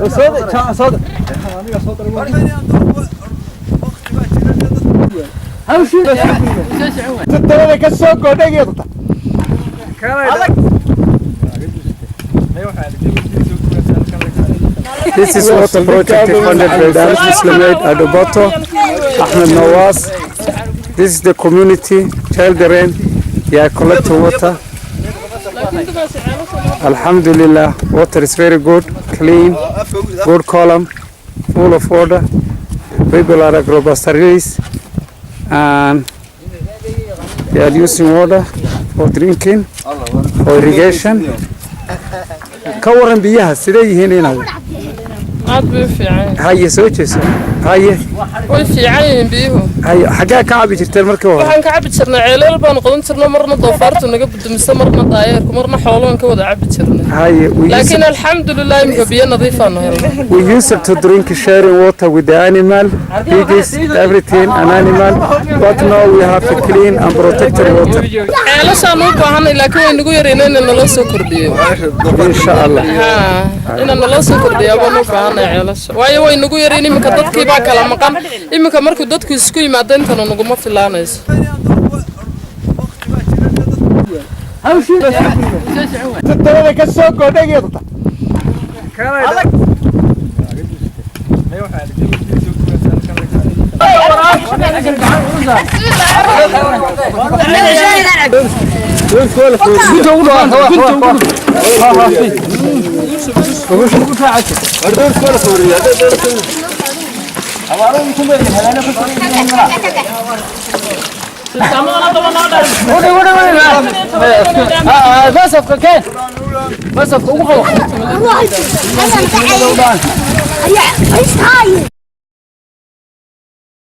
صادق صادق همشي تتبع كسوق ودقيقة This is water project funded by Darus Muslim Aid Adoboto, Ahmed Nawaz. This is the community, children, they are collecting water. Alhamdulillah, water is very good, clean, good column, full of water. People are agrobastaries and they are using water for drinking, for irrigation. كورن بيها سيدي هنا عاد في عين هاي سوتشس هاي وفي عين بيهو هاي حاجة كعب جرت المركب waxaan ka cabi jirnay ceelal baan qodan jirnay marna doofaartu naga budumisa marna daayeerku marna xoolahan ka wada cabi jirnay هاي laakiin alxamdulillah imka biyo nadiif aan helnay we used to drink sharing water with the animal pigs everything an animal but now we have to clean and protected water ceelashaan u baahanay laakiin way nagu yareeneen in nala soo kordhiyo insha Allah in nala soo kordhiyo baan u baahanay ceelasha waayo way nagu yareen imka dadkii baa kala maqan imka markuu dadku isku yimaadeen tan naguma filaanayso همشي تتبع كسوق ودقيقة بس